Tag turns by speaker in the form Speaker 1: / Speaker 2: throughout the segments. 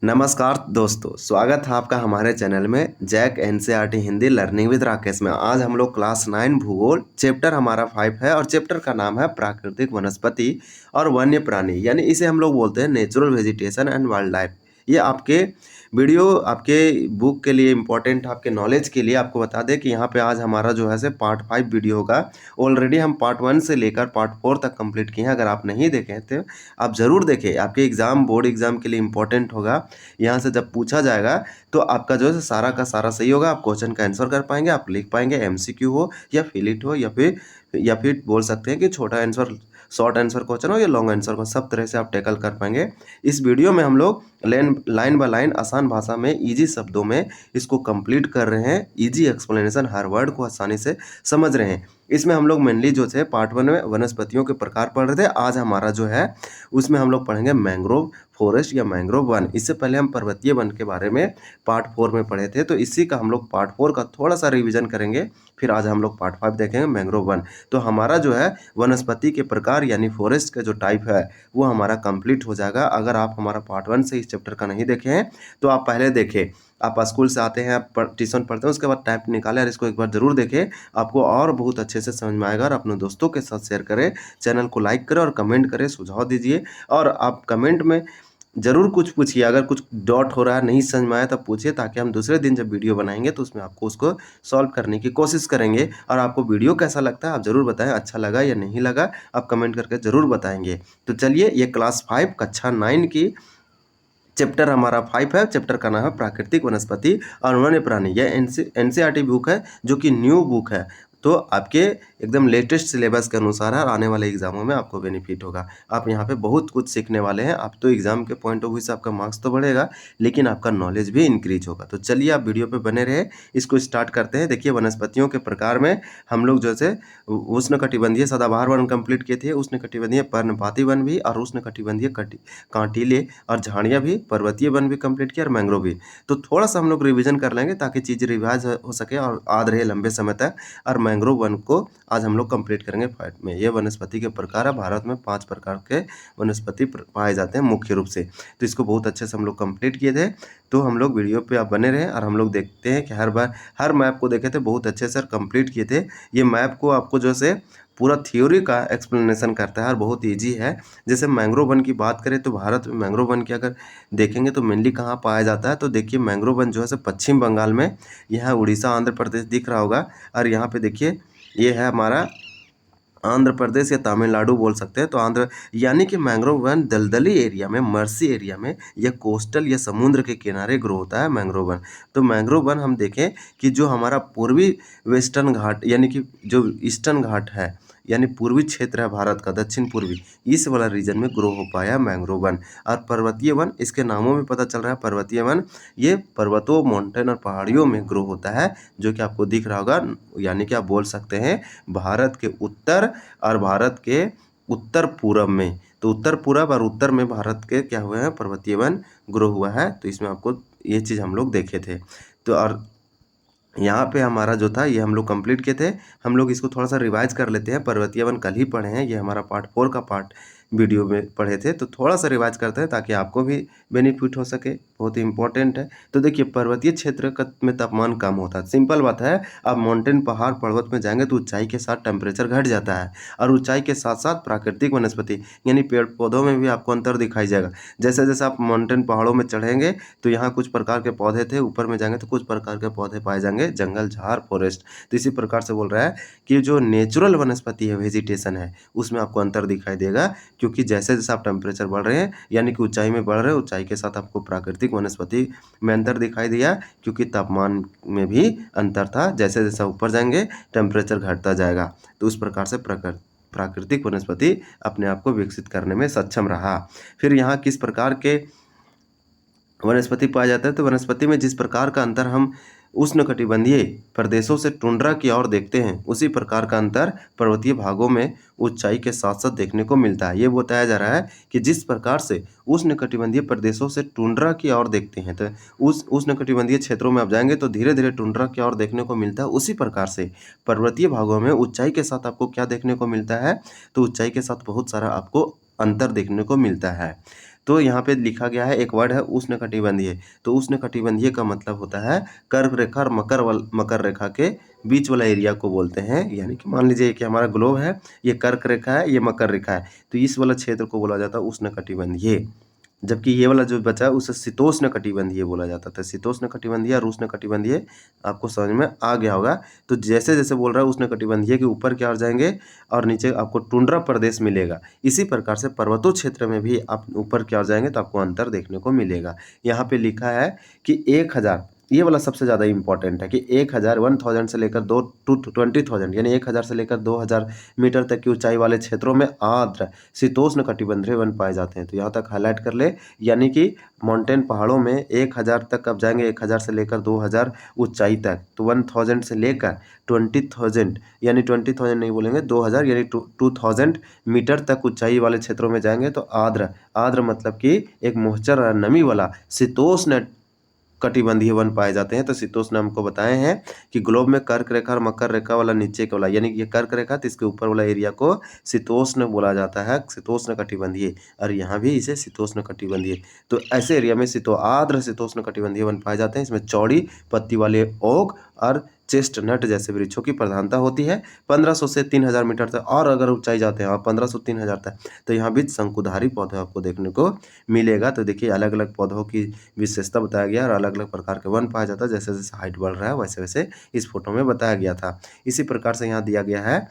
Speaker 1: नमस्कार दोस्तों, स्वागत है आपका हमारे चैनल में जैक NCERT Hindi learning with Rakesh में। आज हम लोग क्लास 9 भूगोल चैप्टर हमारा 5 है और चैप्टर का नाम है प्राकृतिक वनस्पति और वन्य प्राणी, यानी इसे हम लोग बोलते हैं natural vegetation and wild life. ये आपके वीडियो आपके बुक के लिए इम्पोर्टेंट, आपके नॉलेज के लिए आपको बता दें कि यहाँ पे आज हमारा जो है से पार्ट 5 वीडियो होगा। ऑलरेडी हम पार्ट 1 से लेकर पार्ट 4 तक कंप्लीट किए हैं। अगर आप नहीं देखे तो आप ज़रूर देखें, आपके एग्ज़ाम बोर्ड एग्ज़ाम के लिए इम्पोर्टेंट होगा। यहाँ से जब पूछा जाएगा तो आपका जो है सारा का सारा सही होगा, आप क्वेश्चन का आंसर कर पाएंगे, आप लिख पाएंगे। एमसीक्यू हो या फिलिट हो या फिर बोल सकते हैं कि छोटा आंसर, शॉर्ट आंसर क्वेश्चन हो या लॉन्ग आंसर को, सब तरह से आप टैकल कर पाएंगे। इस वीडियो में हम लोग लाइन बाय लाइन आसान भाषा में इजी शब्दों में इसको कंप्लीट कर रहे हैं। इजी एक्सप्लेनेशन, हर वर्ड को आसानी से समझ रहे हैं। इसमें हम लोग मेनली जो थे पार्ट 1 में वनस्पतियों के प्रकार पढ़ रहे थे। आज हमारा जो है उसमें हम लोग पढ़ेंगे मैंग्रोव फॉरेस्ट या मैंग्रोव वन। इससे पहले हम पर्वतीय वन के बारे में पार्ट 4 में पढ़े थे, तो इसी का हम लोग पार्ट 4 का थोड़ा सा रिवीजन करेंगे। फिर आज हम लोग पार्ट 5 देखेंगे मैंग्रोव वन। तो हमारा जो है वनस्पति के प्रकार यानी फॉरेस्ट का जो टाइप है वो हमारा कंप्लीट हो जाएगा। अगर आप हमारा पार्ट 1 से इस चैप्टर का नहीं देखे हैं तो आप पहले देखें। आप स्कूल से आते हैं, आप ट्यूशन पढ़ते हैं, उसके बाद टाइम निकालें और इसको एक बार जरूर देखें, आपको और बहुत अच्छे से समझ में आएगा। और अपने दोस्तों के साथ शेयर करें, चैनल को लाइक करें और कमेंट करें, सुझाव दीजिए। और आप कमेंट में ज़रूर कुछ पूछिए, अगर कुछ डॉट हो रहा है, नहीं समझ में आया तब पूछिए, ताकि हम दूसरे दिन जब वीडियो बनाएंगे तो उसमें आपको उसको सॉल्व करने की कोशिश करेंगे। और आपको वीडियो कैसा लगता है आप ज़रूर बताएं, अच्छा लगा या नहीं लगा आप कमेंट करके ज़रूर बताएंगे। तो चलिए, ये क्लास 5 कक्षा 9 की चैप्टर हमारा 5 है। चैप्टर का नाम है प्राकृतिक वनस्पति और वन्य प्राणी। यह एनसीईआरटी बुक है जो कि न्यू बुक है, तो आपके एकदम लेटेस्ट सिलेबस के अनुसार है और आने वाले एग्जामों में आपको बेनिफिट होगा। आप यहाँ पे बहुत कुछ सीखने वाले हैं। आप तो एग्जाम के पॉइंट ऑफ व्यू से आपका मार्क्स तो बढ़ेगा, लेकिन आपका नॉलेज भी इंक्रीज होगा। तो चलिए, आप वीडियो पे बने रहे, इसको स्टार्ट करते हैं। देखिए, वनस्पतियों के प्रकार में हम लोग जैसे उष्णकटिबंधीय सदाबहार वन कंप्लीट किए थे, उष्णकटिबंधीय पर्णपाती वन भी, और उष्णकटिबंधीय कांटीले और झाड़ियाँ भी, पर्वतीय वन भी कंप्लीट किया और मैंग्रोव भी। तो थोड़ा सा हम लोग रिविजन कर लेंगे ताकि चीज़ रिवाइज हो सके और याद रहे लंबे समय तक। और मैंग्रोव वन को आज हम लोग कंप्लीट करेंगे पार्ट में। ये वनस्पति के प्रकार है। भारत में 5 प्रकार के वनस्पति पाए जाते हैं मुख्य रूप से, तो इसको बहुत अच्छे से हम लोग कंप्लीट किए थे। तो हम लोग वीडियो पे आप बने रहे और हम लोग देखते हैं कि हर बार हर मैप को देखे थे, बहुत अच्छे से कंप्लीट किए थे। ये मैप को आपको जो से पूरा थ्योरी का एक्सप्लेनेशन करता है और बहुत ईजी है। जैसे मैंग्रोव वन की बात करें तो भारत में मैंग्रोव वन की अगर देखेंगे तो मेनली कहाँ पाया जाता है, तो देखिए मैंग्रोव वन जो है पश्चिम बंगाल में, यहाँ उड़ीसा आंध्र प्रदेश दिख रहा होगा। और यहाँ पे देखिए ये है हमारा आंध्र प्रदेश या तमिलनाडु बोल सकते हैं। तो आंध्र, यानी कि मैंग्रोव वन दलदली एरिया में, मर्सी एरिया में या कोस्टल या समुद्र के किनारे ग्रो होता है मैंग्रोव वन। तो मैंग्रोव वन हम देखें कि जो हमारा पूर्वी वेस्टर्न घाट यानी कि जो ईस्टर्न घाट है, यानी पूर्वी क्षेत्र है भारत का, दक्षिण पूर्वी, इस वाला रीजन में ग्रो हो पाया मैंग्रोव वन। और पर्वतीय वन, इसके नामों में पता चल रहा है पर्वतीय वन, ये पर्वतों, माउंटेन और पहाड़ियों में ग्रो होता है, जो कि आपको दिख रहा होगा। यानी कि आप बोल सकते हैं भारत के उत्तर और भारत के उत्तर पूरब में, तो उत्तर पूरब और उत्तर में भारत के क्या हुए हैं, पर्वतीय वन ग्रो हुआ है। तो इसमें आपको ये चीज़ हम लोग देखे थे। तो और यहाँ पे हमारा जो था ये हम लोग कंप्लीट किए थे। हम लोग इसको थोड़ा सा रिवाइज कर लेते हैं। पर्वतीय वन कल ही पढ़े हैं, ये हमारा पार्ट 4 का पार्ट वीडियो में पढ़े थे, तो थोड़ा सा रिवाइज करते हैं ताकि आपको भी बेनिफिट हो सके, बहुत ही इंपॉर्टेंट है। तो देखिए, पर्वतीय क्षेत्र में तापमान कम होता है, सिंपल बात है। आप माउंटेन, पहाड़, पर्वत में जाएंगे तो ऊंचाई के साथ टेम्परेचर घट जाता है, और ऊंचाई के साथ साथ प्राकृतिक वनस्पति यानी पेड़ पौधों में भी आपको अंतर दिखाई जाएगा। जैसे जैसे आप माउंटेन, पहाड़ों में चढ़ेंगे तो यहाँ कुछ प्रकार के पौधे थे, ऊपर में जाएंगे तो कुछ प्रकार के पौधे पाए जाएंगे, जंगल, झाड़, फॉरेस्ट। तो इसी प्रकार से बोल रहा है कि जो नेचुरल वनस्पति है, वेजिटेशन है, उसमें आपको अंतर दिखाई देगा, क्योंकि जैसे जैसे आप टेम्परेचर बढ़ रहे हैं यानी कि ऊंचाई में बढ़ रहे हैं, ऊंचाई के साथ आपको प्राकृतिक वनस्पति में अंतर दिखाई दिया, क्योंकि तापमान में भी अंतर था। जैसे जैसे ऊपर जाएंगे टेम्परेचर घटता जाएगा, तो उस प्रकार से प्राकृतिक वनस्पति अपने आप को विकसित करने में सक्षम रहा। फिर यहाँ किस प्रकार के वनस्पति पाया जाता है, तो वनस्पति में जिस प्रकार का अंतर हम उष्णकटिबंधीय प्रदेशों से टुंड्रा की ओर देखते हैं, उसी प्रकार का अंतर पर्वतीय भागों में ऊंचाई के साथ साथ देखने को मिलता है। ये बताया जा रहा है कि जिस प्रकार से उष्णकटिबंधीय प्रदेशों से टुंड्रा की ओर देखते हैं, तो उस उष्णकटिबंधीय क्षेत्रों में आप जाएंगे तो धीरे धीरे टुंड्रा की ओर देखने को मिलता है। उसी प्रकार से पर्वतीय भागों में ऊंचाई के साथ आपको क्या देखने को मिलता है, तो ऊंचाई के साथ बहुत सारा आपको अंतर देखने को मिलता है। तो यहाँ पे लिखा गया है एक वर्ड है उष्णकटिबंधीय। तो उष्णकटिबंधीय का मतलब होता है कर्क रेखा और मकर रेखा के बीच वाला एरिया को बोलते हैं। यानी कि मान लीजिए कि हमारा ग्लोब है, ये कर्क रेखा है, ये मकर रेखा है, तो इस वाला क्षेत्र को बोला जाता है उष्णकटिबंधीय। जबकि ये वाला जो बचा है उसे शीतोष्ण कटिबंधीय बोला जाता था। शीतोष्ण कटिबंधीय और उष्ण कटिबंधीय आपको समझ में आ गया होगा। तो जैसे जैसे बोल रहा है उष्ण कटिबंधीय के ऊपर क्या हो जाएंगे और नीचे आपको टुंड्रा प्रदेश मिलेगा। इसी प्रकार से पर्वतों क्षेत्र में भी आप ऊपर क्या हो जाएंगे तो आपको अंतर देखने को मिलेगा। यहाँ पे लिखा है कि 1000, ये वाला सबसे ज़्यादा इंपॉर्टेंट है कि 1000 से लेकर 20,000 यानी 1000 से लेकर 2000 मीटर तक की ऊंचाई वाले क्षेत्रों में आर्द्र शीतोष्ण कटिबंधीय वन पाए जाते हैं। तो यहाँ तक हाईलाइट कर ले, यानी कि माउंटेन पहाड़ों में 1000 तक कब जाएंगे, 1000 से लेकर 2000 ऊंचाई तक। तो 1000 से लेकर 20,000 यानी 20,000 नहीं बोलेंगे, 2000 यानी 2000 मीटर तक ऊंचाई वाले क्षेत्रों में जाएंगे तो आर्द्र मतलब कि एक मोहचर और नमी वाला शीतोष्ण कटिबंधीय वन पाए जाते हैं। तो शीतोष्ण हमको बताए हैं कि ग्लोब में कर्क रेखा और मकर रेखा वाला नीचे का वाला, यानी कि ये कर्क रेखा तो इसके ऊपर वाला एरिया को शीतोष्ण बोला जाता है, शीतोष्ण कटिबंधीय, और यहाँ भी इसे शीतोष्ण कटिबंधीय। तो ऐसे एरिया में आर्द्र शीतोष्ण कटिबंधीय वन पाए जाते हैं। इसमें चौड़ी पत्ती वाले ओक और चेस्टनट जैसे वृक्षों की प्रधानता होती है। 1500 से 3000 मीटर तक और अगर ऊंचाई जाते हैं और 1500 3000 तक, तो यहाँ भी शंकुधारी पौधे आपको देखने को मिलेगा। तो देखिए अलग अलग पौधों की विशेषता बताया गया और अलग अलग प्रकार के वन पाया जाता है। जैसे जैसे हाइट बढ़ रहा है वैसे वैसे इस फोटो में बताया गया था। इसी प्रकार से यहाँ दिया गया है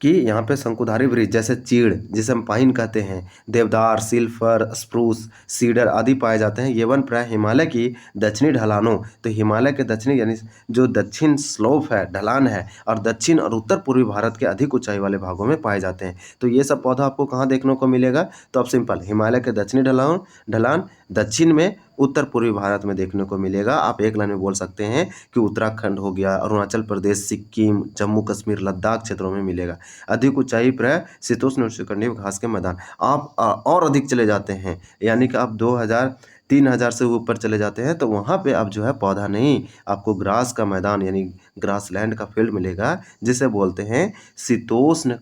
Speaker 1: कि यहाँ पे शंकुधारी वृक्ष जैसे चीड़, जिसे हम पाइन कहते हैं, देवदार, सिल्फर, स्प्रूस, सीडर आदि पाए जाते हैं। ये वन प्राय हिमालय की दक्षिणी ढलानों, तो हिमालय के दक्षिणी यानी जो दक्षिण स्लोप है, ढलान है, और दक्षिण और उत्तर पूर्वी भारत के अधिक ऊंचाई वाले भागों में पाए जाते हैं। तो ये सब पौधा आपको कहाँ देखने को मिलेगा, तो अब सिंपल हिमालय के दक्षिणी ढलान दक्षिण में, उत्तर पूर्वी भारत में देखने को मिलेगा। आप एक लाइन में बोल सकते हैं कि उत्तराखंड हो गया, अरुणाचल प्रदेश, सिक्किम, जम्मू कश्मीर, लद्दाख क्षेत्रों में मिलेगा। अधिक ऊंचाई पर शीतोष्ण उष्णकटिबंधीय घास के मैदान। आप और अधिक चले जाते हैं, यानी कि आप 2000 3000 से ऊपर चले जाते हैं तो वहाँ पे अब जो है पौधा नहीं, आपको ग्रास का मैदान यानी ग्रास लैंड का फील्ड मिलेगा, जिसे बोलते हैं शीतोष्ण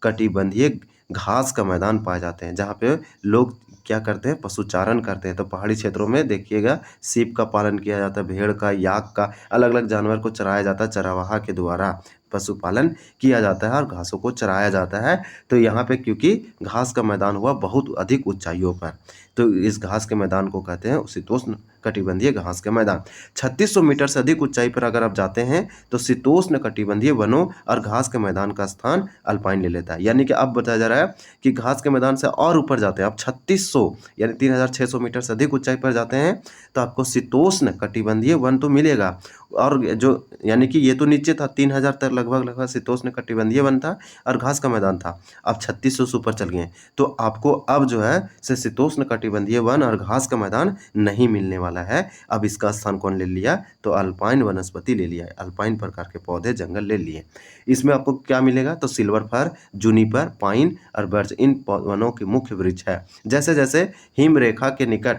Speaker 1: कटिबंधीय घास का मैदान पाए जाते हैं, जहाँ पे लोग क्या करते हैं, पशुचारण करते हैं। तो पहाड़ी क्षेत्रों में देखिएगा सीप का पालन किया जाता है, भेड़ का, याक का, अलग अलग जानवर को चराया जाता है, चरवाहा के द्वारा पशुपालन किया जाता है और घासों को चराया जाता है। तो यहाँ पे क्योंकि घास का मैदान हुआ बहुत अधिक ऊंचाइयों पर, तो इस घास के मैदान को कहते हैं शीतोष्ण कटिबंधीय घास के मैदान। 3600 मीटर से अधिक ऊंचाई पर अगर आप जाते हैं तो शीतोष्ण कटिबंधीय वनों और घास के मैदान का स्थान अल्पाइन ले लेता है। यानी कि अब बताया जा रहा है कि घास के मैदान से और ऊपर जाते हैं आप 3600 यानी 3600 मीटर से अधिक ऊंचाई पर जाते हैं तो आपको शीतोष्ण कटिबंधीय वन तो मिलेगा। और जो यानी कि ये तो नीचे था 3000 तक लगभग शीतोष्ण कटिबंधीय वन था और घास का मैदान था। अब 3600 से ऊपर चल गए तो आपको अब जो है शीतोष्ण कटिबंधीय वन और घास का मैदान नहीं मिलने वाला है। अब इसका स्थान कौन ले लिया, तो अल्पाइन वनस्पति ले लिया है, अल्पाइन प्रकार के पौधे जंगल ले लिए। इसमें आपको क्या मिलेगा, तो सिल्वर फर, जूनिपर, पाइन और बर्च इन वनों के मुख्य वृक्ष है। जैसे जैसे हिम रेखा के निकट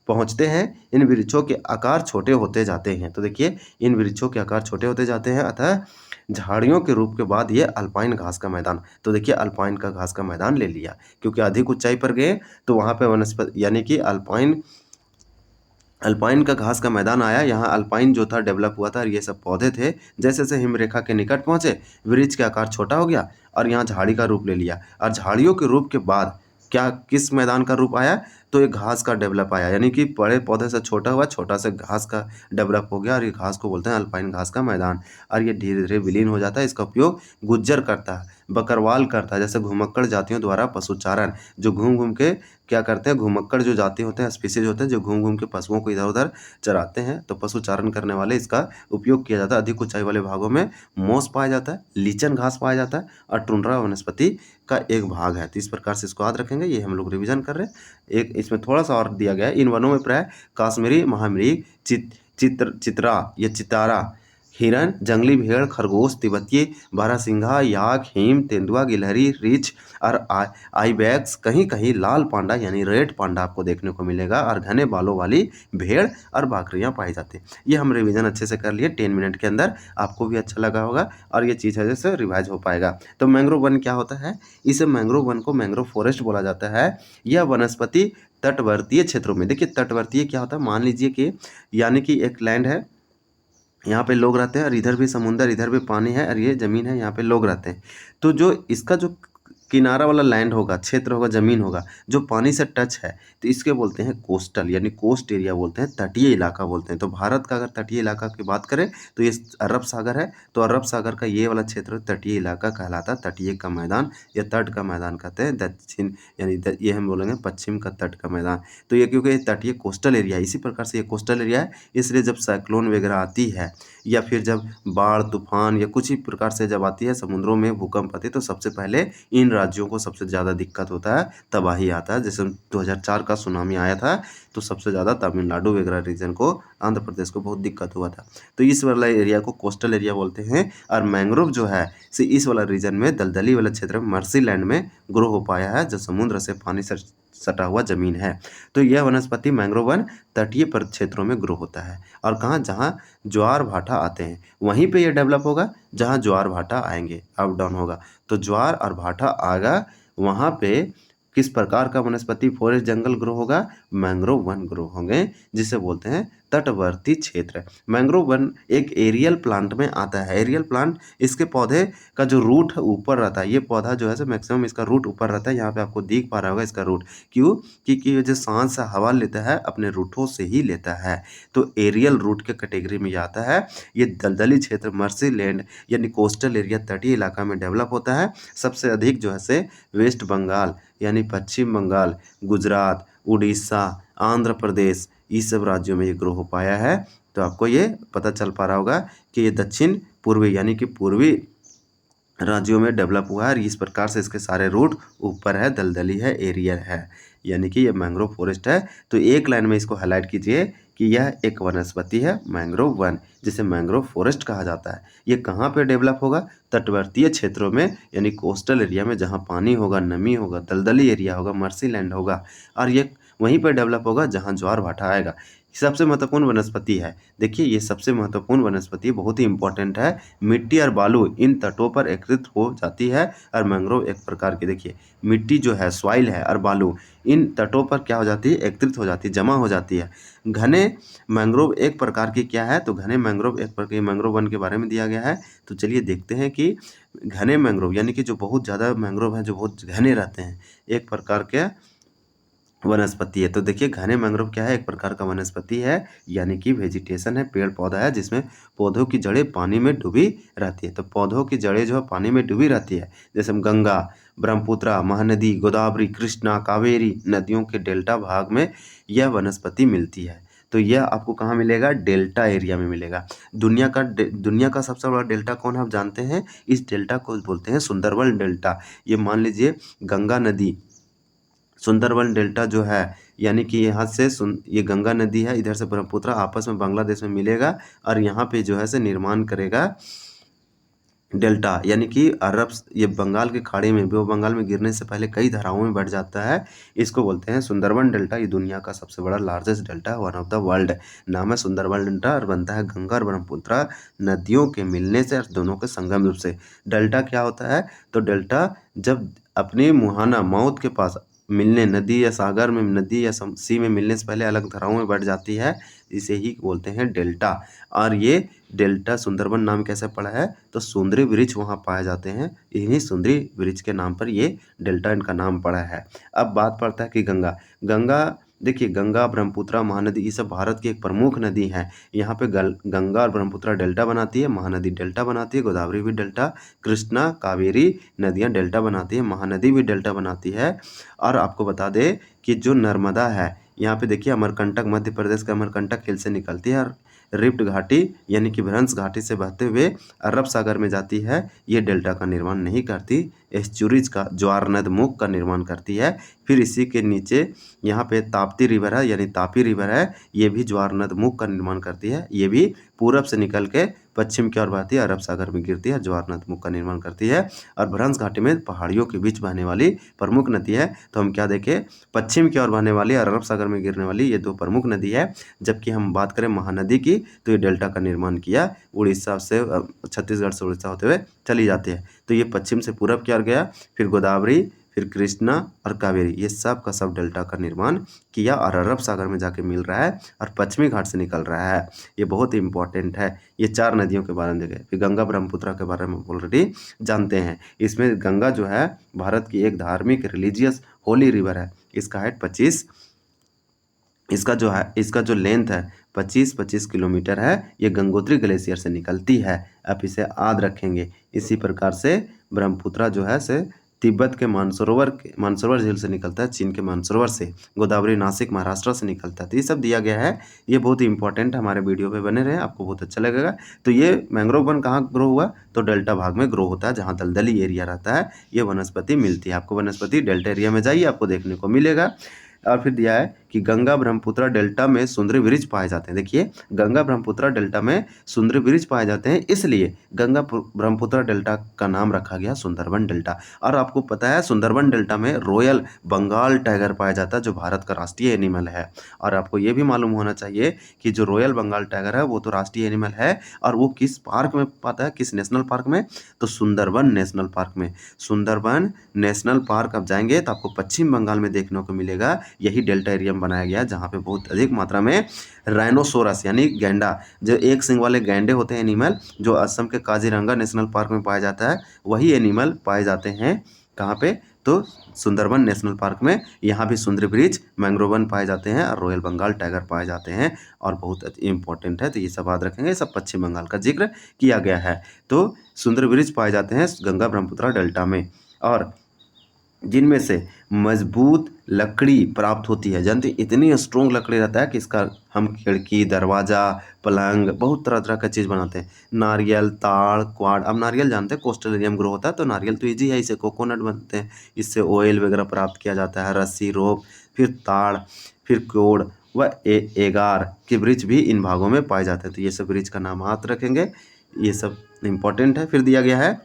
Speaker 1: पहुंचते हैं इन वृक्षों के आकार छोटे होते जाते हैं। तो देखिए इन वृक्षों के आकार छोटे होते जाते हैं, अतः झाड़ियों के रूप के बाद ये अल्पाइन घास का मैदान। तो देखिए अल्पाइन का घास का मैदान ले लिया क्योंकि अधिक ऊंचाई पर गए तो वहाँ पे वनस्पति यानी कि अल्पाइन का घास का मैदान आया। यहाँ अल्पाइन जो था डेवलप हुआ था और ये सब पौधे थे। जैसे जैसे हिमरेखा के निकट पहुँचे वृक्ष के आकार छोटा हो गया और यहाँ झाड़ी का रूप ले लिया, और झाड़ियों के रूप के बाद क्या किस मैदान का रूप आया, तो एक घास का डेवलप आया, यानी कि बड़े पौधे से छोटा हुआ, छोटा से घास का डेवलप हो गया और ये घास को बोलते हैं अल्पाइन घास का मैदान। और ये धीरे धीरे विलीन हो जाता है। इसका उपयोग गुज्जर करता है, बकरवाल करता है, जैसे घुमक्कड़ जातियों द्वारा पशुचारण, जो घूम घूम के क्या करते हैं, घुमक्कड़ जो जाति होते हैं, स्पीसीज होते हैं जो घूम घूम के पशुओं को इधर उधर चराते हैं, तो पशुचारण करने वाले इसका उपयोग किया जाता है। अधिक ऊंचाई वाले भागों में मोस पाया जाता है, लीचन घास पाया जाता है और टुंड्रा वनस्पति का एक भाग है। तो इस प्रकार से इसको याद रखेंगे, ये हम लोग रिवीजन कर रहे हैं। एक इसमें थोड़ा सा और दिया गया है, इन वनों में प्राय काश्मीरी महामृग, चित्रा या चितारा, हिरन, जंगली भेड़, खरगोश, तिब्बती बारहसिंघा, याक, हिम, तेंदुआ, गिलहरी, रीछ और आइबैक्स, कहीं कहीं लाल पांडा यानी रेड पांडा आपको देखने को मिलेगा और घने बालों वाली भेड़ और बकरियां पाई जाती हैं। ये हम रिवीजन अच्छे से कर लिए 10 मिनट के अंदर, आपको भी अच्छा लगा होगा और ये चीज़ है जैसे रिवाइज हो पाएगा। तो मैंग्रोव वन क्या होता है? इसे मैंग्रोव वन को मैंग्रोव फॉरेस्ट बोला जाता है। यह वनस्पति तटवर्तीय क्षेत्रों में, देखिए तटवर्तीय क्या होता है, मान लीजिए कि यानी कि एक लैंड है, यहाँ पे लोग रहते हैं और इधर भी समुंदर, इधर भी पानी है और ये ज़मीन है, यहाँ पे लोग रहते हैं। तो जो इसका जो किनारा वाला लैंड होगा, क्षेत्र होगा, ज़मीन होगा, जो पानी से टच है, तो इसके बोलते हैं कोस्टल यानी कोस्ट एरिया बोलते हैं, तटीय इलाका बोलते हैं। तो भारत का अगर तटीय इलाका की बात करें तो ये अरब सागर है, तो अरब सागर का ये वाला क्षेत्र तटीय इलाका कहलाता है। तटीय का मैदान या तट का मैदान कहते हैं। दक्षिण यानी ये हम बोलेंगे पश्चिम का तट का मैदान। तो ये क्योंकि तटीय कोस्टल एरिया है, इसी प्रकार से ये कोस्टल एरिया है, इसलिए जब साइक्लोन वगैरह आती है या फिर जब बाढ़, तूफान या कुछ ही प्रकार से जब आती है, समुद्रों में भूकंप आती है, तो सबसे पहले इन राज्यों को सबसे ज़्यादा दिक्कत होता है, तबाही आता है। जैसे 2004 का सुनामी आया था तो सबसे ज़्यादा तमिलनाडु वगैरह रीजन को, आंध्र प्रदेश को बहुत दिक्कत हुआ था। तो इस वाला एरिया को कोस्टल एरिया बोलते हैं। और मैंग्रोव जो है से इस वाला रीजन में, दलदली वाला क्षेत्र में, मर्सी लैंड में ग्रो हो पाया है, जो समुद्र से पानी से सटा हुआ जमीन है। तो यह वनस्पति मैंग्रोव वन तटीय क्षेत्रों में ग्रो होता है। और कहाँ? जहाँ ज्वार भाटा आते हैं वहीं पे ये डेवलप होगा। जहाँ ज्वार भाटा आएंगे, अप डाउन होगा, तो ज्वार और भाटा आएगा, वहाँ पे किस प्रकार का वनस्पति फॉरेस्ट जंगल ग्रो होगा? मैंग्रोव वन ग्रो होंगे, जिसे बोलते हैं तटवर्ती क्षेत्र। मैंग्रोव वन एक एरियल प्लांट में आता है। एरियल प्लांट, इसके पौधे का जो रूट है ऊपर रहता है। ये पौधा जो है सो मैक्सिमम इसका रूट ऊपर रहता है। यहाँ पे आपको दिख पा रहा होगा इसका रूट। क्यों? क्योंकि ये जो सांस से हवा लेता है अपने रूटों से ही लेता है। तो एरियल रूट के कैटेगरी में ये आता है। ये दलदली क्षेत्र, मर्सी लैंड यानी कोस्टल एरिया, तटीय इलाका में डेवलप होता है। सबसे अधिक जो है से वेस्ट बंगाल यानी पश्चिम बंगाल, गुजरात, उड़ीसा, आंध्र प्रदेश, इस सब राज्यों में ये ग्रो हो पाया है। तो आपको ये पता चल पा रहा होगा कि ये दक्षिण पूर्वी यानी कि पूर्वी राज्यों में डेवलप हुआ है और इस प्रकार से इसके सारे रूट ऊपर है, दलदली है, एरियल है, यानी कि ये मैंग्रोव फॉरेस्ट है। तो एक लाइन में इसको हाईलाइट कीजिए कि यह एक वनस्पति है मैंग्रोव वन, जिसे मैंग्रोव फॉरेस्ट कहा जाता है। ये कहाँ पे डेवलप होगा? तटवर्तीय क्षेत्रों में यानी कोस्टल एरिया में, जहाँ पानी होगा, नमी होगा, दलदली एरिया होगा, मर्सी लैंड होगा, और ये वहीं पर डेवलप होगा जहाँ ज्वार भाटा आएगा। सबसे महत्वपूर्ण वनस्पति है। देखिए ये सबसे महत्वपूर्ण वनस्पति बहुत ही इंपॉर्टेंट है। मिट्टी और बालू इन तटों पर एकत्रित हो जाती है और मैंग्रोव एक प्रकार की, देखिए मिट्टी जो है, सॉइल है, और बालू इन तटों पर क्या हो जाती है? एकत्रित हो जाती है, जमा हो जाती है। घने मैंग्रोव एक प्रकार की क्या है? तो घने मैंग्रोव एक प्रकार की मैंग्रोव वन के बारे में दिया गया है। तो चलिए देखते हैं कि घने मैंग्रोव यानी कि जो बहुत ज़्यादा मैंग्रोव है, जो बहुत घने रहते हैं, एक प्रकार के वनस्पति है। तो देखिए घने मैंग्रोव क्या है? एक प्रकार का वनस्पति है, यानी कि वेजिटेशन है, पेड़ पौधा है, जिसमें पौधों की जड़ें पानी में डूबी रहती है। तो पौधों की जड़ें जो है पानी में डूबी रहती है। जैसे हम गंगा, ब्रह्मपुत्र, महानदी, गोदावरी, कृष्णा, कावेरी नदियों के डेल्टा भाग में यह वनस्पति मिलती है। तो यह आपको कहाँ मिलेगा? डेल्टा एरिया में मिलेगा। दुनिया का सबसे बड़ा डेल्टा कौन है, आप जानते हैं? इस डेल्टा को बोलते हैं सुंदरबन डेल्टा। ये मान लीजिए गंगा नदी, सुंदरबन डेल्टा जो है, यानी कि यहाँ से ये गंगा नदी है, इधर से ब्रह्मपुत्र आपस में बांग्लादेश में मिलेगा और यहाँ पे जो है से निर्माण करेगा डेल्टा, यानी कि अरब, ये बंगाल की खाड़ी में भी, वो बंगाल में गिरने से पहले कई धाराओं में बढ़ जाता है। इसको बोलते हैं सुंदरबन डेल्टा। ये दुनिया का सबसे बड़ा लार्जेस्ट डेल्टा है, वन ऑफ द वर्ल्ड। नाम है सुंदरबन डेल्टा और बनता है गंगा और ब्रह्मपुत्र नदियों के मिलने से और दोनों के संगम रूप से। डेल्टा क्या होता है? तो डेल्टा जब अपने मुहाना, माउथ के पास मिलने, नदी या सागर में, नदी या सी में मिलने से पहले अलग धाराओं में बढ़ जाती है, इसे ही बोलते हैं डेल्टा। और ये डेल्टा सुंदरबन नाम कैसे पड़ा है? तो सुंदरी वृक्ष वहाँ पाए जाते हैं, इन्हीं सुंदरी वृक्ष के नाम पर ये डेल्टा इनका नाम पड़ा है। अब बात पड़ता है कि गंगा देखिए गंगा, ब्रह्मपुत्र, महानदी, ये सब भारत की एक प्रमुख नदी है। यहाँ पे गंगा और ब्रह्मपुत्र डेल्टा बनाती है, महानदी डेल्टा बनाती है, गोदावरी भी डेल्टा, कृष्णा, कावेरी नदियाँ डेल्टा बनाती है, महानदी भी डेल्टा बनाती है। और आपको बता दें कि जो नर्मदा है, यहाँ पे देखिए अमरकंटक, मध्य प्रदेश का अमरकंटक हिल से निकलती है और रिफ्ट घाटी यानी कि भ्रंश घाटी से बहते हुए अरब सागर में जाती है। ये डेल्टा का निर्माण नहीं करती, एस्चुरीज का ज्वारनद मुख का निर्माण करती है। फिर इसी के नीचे यहाँ पे ताप्ती रिवर है यानी तापी रिवर है, ये भी ज्वारनद मुख का निर्माण करती है। ये भी पूरब से निकल के पश्चिम की ओर बहती है, अरब सागर में गिरती है, ज्वारनद मुख का निर्माण करती है। और भ्रंश घाटी में पहाड़ियों के बीच बहने वाली प्रमुख नदी है। तो हम क्या देखें, पश्चिम की ओर बहने वाली और अरब सागर में गिरने वाली ये दो प्रमुख नदी है। जबकि हम बात करें महानदी की तो ये डेल्टा का निर्माण किया उड़ीसा से, छत्तीसगढ़ से उड़ीसा होते हुए चली जाती है। तो ये पश्चिम से पूरब की ओर गया, फिर गोदावरी, फिर कृष्णा और कावेरी, ये सब का सब डेल्टा का निर्माण किया और अरब सागर में जाके मिल रहा है और पश्चिमी घाट से निकल रहा है। ये बहुत इंपॉर्टेंट है। ये 4 नदियों के बारे में देखें। फिर गंगा ब्रह्मपुत्र के बारे में ऑलरेडी जानते हैं। इसमें गंगा जो है भारत की एक धार्मिक रिलीजियस होली रिवर है। इसका हाइट 25, इसका जो लेंथ है 25 किलोमीटर है। ये गंगोत्री ग्लेशियर से निकलती है, आप इसे याद रखेंगे। इसी प्रकार से ब्रह्मपुत्र जो है से तिब्बत के मानसरोवर झील से निकलता है, चीन के मानसरोवर से। गोदावरी नासिक महाराष्ट्र से निकलता है। तो ये सब दिया गया है, ये बहुत इंपॉर्टेंट है। हमारे वीडियो पे बने रहे, आपको बहुत अच्छा लगेगा। तो ये मैंग्रोव वन कहाँ ग्रो हुआ, तो डेल्टा भाग में ग्रो होता है, जहाँ दलदली एरिया रहता है ये वनस्पति मिलती है आपको। वनस्पति डेल्टा एरिया में जाइए, आपको देखने को मिलेगा। और फिर दिया है कि गंगा ब्रह्मपुत्र डेल्टा में सुंदरी वृक्ष पाए जाते हैं। देखिए, गंगा ब्रह्मपुत्र डेल्टा में सुंदरी वृक्ष पाए जाते हैं, इसलिए गंगा ब्रह्मपुत्र डेल्टा का नाम रखा गया सुंदरबन डेल्टा। और आपको पता है सुंदरबन डेल्टा में रॉयल बंगाल टाइगर पाया जाता है, जो भारत का राष्ट्रीय एनिमल है। और आपको ये भी मालूम होना चाहिए कि जो रॉयल बंगाल टाइगर है वो तो राष्ट्रीय एनिमल है, और वो किस पार्क में पाता है, किस नेशनल पार्क में, तो सुंदरबन नेशनल पार्क में। सुंदरबन नेशनल पार्क आप जाएंगे तो आपको पश्चिम बंगाल में देखने को मिलेगा। यही डेल्टा एरिया में बनाया गया, जहाँ पे बहुत अधिक मात्रा में राइनोसोरस यानी गैंडा, जो एक सिंग वाले गैंडे होते हैं एनिमल, जो असम के काजीरंगा नेशनल पार्क में पाया जाता है, वही एनिमल पाए जाते हैं कहाँ पे, तो सुंदरबन नेशनल पार्क में। यहाँ भी सुंदरी वृक्ष, मैंग्रोवन पाए जाते हैं और रॉयल बंगाल टाइगर पाए जाते हैं, और बहुत इंपॉर्टेंट है। तो ये सब याद रखेंगे, सब पश्चिम बंगाल का जिक्र किया गया है। तो सुंदरी वृक्ष पाए जाते हैं गंगा ब्रह्मपुत्र डेल्टा में, और जिनमें से मजबूत लकड़ी प्राप्त होती है। जानते, इतनी स्ट्रॉन्ग लकड़ी रहता है कि इसका हम खिड़की, दरवाज़ा, पलंग, बहुत तरह तरह का चीज़ बनाते हैं। नारियल, ताड़, क्वाड। अब नारियल जानते हैं कोस्टल एरिया में ग्रो होता है, तो नारियल तो ईजी है, इससे कोकोनट बनते हैं, इससे ऑयल वगैरह प्राप्त किया जाता है, रस्सी, रोप। फिर ताड़, फिर क्योड़ व एगार के वृक्ष भी इन भागों में पाए जाते हैं। तो ये सब वृक्ष का नाम याद रखेंगे, ये सब इम्पोर्टेंट है। फिर दिया गया है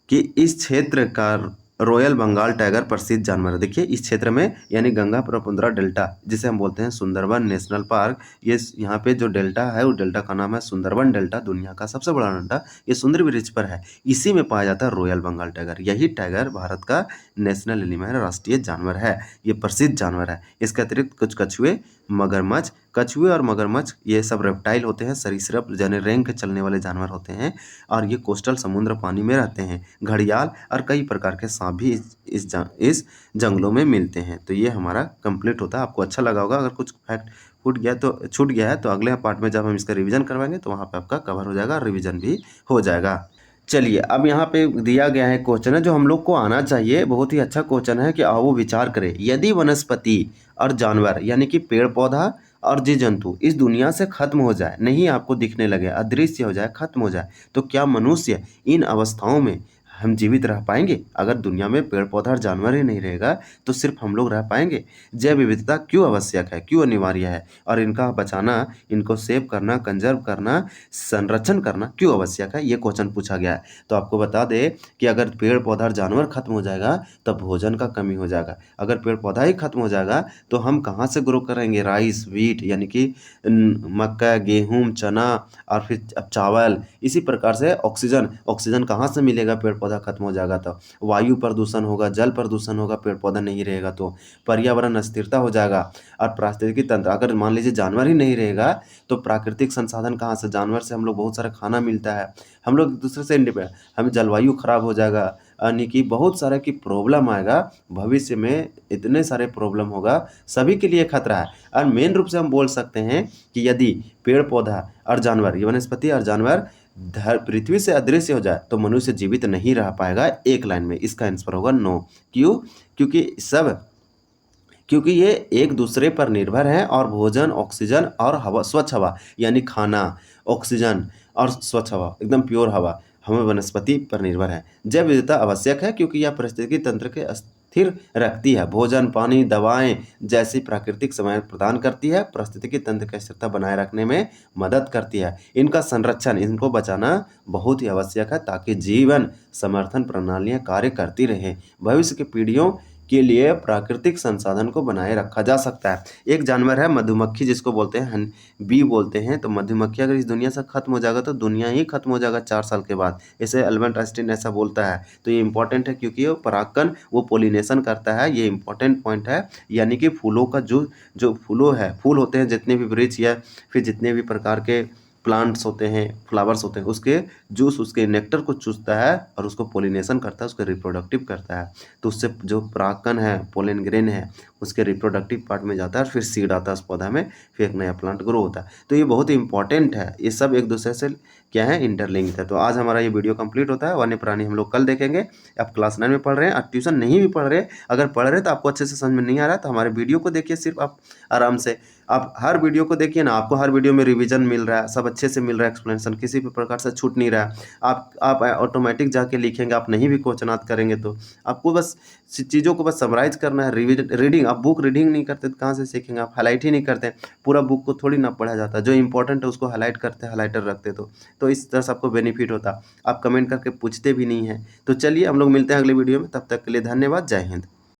Speaker 1: कि इस क्षेत्र का रॉयल बंगाल टाइगर प्रसिद्ध जानवर है। देखिए, इस क्षेत्र में यानी गंगा ब्रह्मपुत्र डेल्टा, जिसे हम बोलते हैं सुंदरबन नेशनल पार्क, ये यहाँ पे जो डेल्टा है वो डेल्टा का नाम है सुंदरबन डेल्टा। दुनिया का सबसे बड़ा डेल्टा ये सुंदरी वृक्ष पर है, इसी में पाया जाता है रॉयल बंगाल टाइगर। यही टाइगर भारत का नेशनल एनिमल है, राष्ट्रीय जानवर है, ये प्रसिद्ध जानवर है। इसके अतिरिक्त कुछ कछुए, मगरमच्छ, कछुए और मगरमच्छ ये सब रेप्टाइल होते हैं, सरीसृप यानी रेंग के चलने वाले जानवर होते हैं, और ये कोस्टल समुद्र पानी में रहते हैं। घड़ियाल और कई प्रकार के सांप भी इस जंगलों में मिलते हैं। तो ये हमारा कंप्लीट होता है। आपको अच्छा लगा होगा। अगर कुछ फैक्ट छूट गया है तो अगले पार्ट में जब हम इसका रिवीजन करवाएंगे तो वहाँ पे आपका कवर हो जाएगा, रिवीजन भी हो जाएगा। चलिए, अब यहाँ पे दिया गया है क्वेश्चन है जो हम लोग को आना चाहिए, बहुत ही अच्छा क्वेश्चन है कि आओ विचार करें। यदि वनस्पति और जानवर यानी कि पेड़ पौधा और जीव जंतु इस दुनिया से खत्म हो जाए, नहीं आपको दिखने लगे, अदृश्य हो जाए, खत्म हो जाए, तो क्या मनुष्य इन अवस्थाओं में हम जीवित रह पाएंगे? अगर दुनिया में पेड़ पौधा और जानवर ही नहीं रहेगा तो सिर्फ हम लोग रह पाएंगे? जैव विविधता क्यों आवश्यक है, क्यों अनिवार्य है, और इनका बचाना, इनको सेव करना, कंजर्व करना, संरक्षण करना क्यों आवश्यक है, ये क्वेश्चन पूछा गया है। तो आपको बता दें कि अगर पेड़ पौधा और जानवर खत्म हो जाएगा तो भोजन का कमी हो जाएगा। अगर पेड़ पौधा ही खत्म हो जाएगा तो हम कहाँ से ग्रो करेंगे? राइस, व्हीट यानी कि मक्का, गेहूँ, चना और फिर चावल। इसी प्रकार से ऑक्सीजन कहाँ से मिलेगा? पेड़ पौधा खत्म हो जाएगा तो वायु प्रदूषण होगा, जल प्रदूषण होगा, पेड़ पौधा नहीं रहेगा तो पर्यावरण अस्थिरता हो जाएगा। और पारिस्थितिकी तंत्र, अगर मान लीजिए जानवर ही नहीं रहेगा तो प्राकृतिक संसाधन कहाँ से? जानवर से हम लोग बहुत सारा खाना मिलता है, हम लोग एक दूसरे से इंडिपेंडेंट, हमें जलवायु खराब हो जाएगा, यानी कि बहुत सारा की प्रॉब्लम आएगा भविष्य में, इतने सारे प्रॉब्लम होगा, सभी के लिए खतरा है। और मेन रूप से हम बोल सकते हैं कि यदि पेड़ पौधा और जानवर, ये वनस्पति और जानवर पृथ्वी से अदृश्य हो जाए तो मनुष्य जीवित नहीं रह पाएगा। एक लाइन में इसका आंसर होगा नो। क्यों? क्योंकि ये एक दूसरे पर निर्भर हैं, और भोजन, ऑक्सीजन और हवा, स्वच्छ हवा यानी खाना, ऑक्सीजन और स्वच्छ हवा, एकदम प्योर हवा, हमें वनस्पति पर निर्भर है। जैव विविधता आवश्यक है क्योंकि यह पारिस्थितिकी तंत्र के स्थिर रखती है, भोजन, पानी, दवाएं जैसी प्राकृतिक सेवाएं प्रदान करती है, पारिस्थितिकी तंत्र की स्थिरता बनाए रखने में मदद करती है। इनका संरक्षण, इनको बचाना बहुत ही आवश्यक है ताकि जीवन समर्थन प्रणालियां कार्य करती रहें। भविष्य की पीढ़ियों के लिए प्राकृतिक संसाधन को बनाए रखा जा सकता है। एक जानवर है मधुमक्खी, जिसको बोलते हैं बी बोलते हैं। तो मधुमक्खी अगर इस दुनिया से खत्म हो जाएगा तो दुनिया ही खत्म हो जाएगा 4 साल के बाद। इसे अल्बर्ट आइंस्टीन ऐसा बोलता है। तो ये इंपॉर्टेंट है क्योंकि वो परागकण, वो पोलिनेशन करता है। ये इंपॉर्टेंट पॉइंट है। यानी कि फूलों का जो फूलों है, फूल होते हैं जितने भी वृक्ष या फिर जितने भी प्रकार के प्लांट्स होते हैं, फ्लावर्स होते हैं, उसके जूस, उसके नेक्टर को चूसता है और उसको पोलिनेशन करता है, उसको रिप्रोडक्टिव करता है। तो उससे जो परागकण है, पोलन ग्रेन है, उसके रिप्रोडक्टिव पार्ट में जाता है और फिर सीड आता है उस पौधा में, फिर एक नया प्लांट ग्रो होता है। तो ये बहुत ही इंपॉर्टेंट है। ये सब एक दूसरे से क्या है, इंटरलिंक्ड है। तो आज हमारा ये वीडियो कंप्लीट होता है। वन्य प्राणी हम लोग कल देखेंगे। आप क्लास 9 में पढ़ रहे हैं और ट्यूशन नहीं भी पढ़ रहे, अगर पढ़ रहे तो आपको अच्छे से समझ में नहीं आ रहा है तो हमारे वीडियो को देखिए। सिर्फ आप आराम से आप हर वीडियो को देखिए ना, आपको हर वीडियो में रिवीजन मिल रहा है, सब अच्छे से मिल रहा है, एक्सप्लेनेशन किसी भी प्रकार से छूट नहीं रहा है। आप ऑटोमेटिक जाके लिखेंगे, आप नहीं भी क्वेश्चनात करेंगे तो आपको बस चीज़ों को बस समराइज करना है। रीडिंग, आप बुक रीडिंग नहीं करते तो कहाँ से सीखेंगे? आप हाईलाइट ही नहीं करते, पूरा बुक को थोड़ी ना पढ़ा जाता। जो इंपॉर्टेंट है उसको हाईलाइट करते, हाईलाइटर रखते तो इस तरह से आपको बेनिफिट होता। आप कमेंट करके पूछते भी नहीं हैं। तो चलिए हम लोग मिलते हैं अगले वीडियो में, तब तक के लिए धन्यवाद। जय हिंद।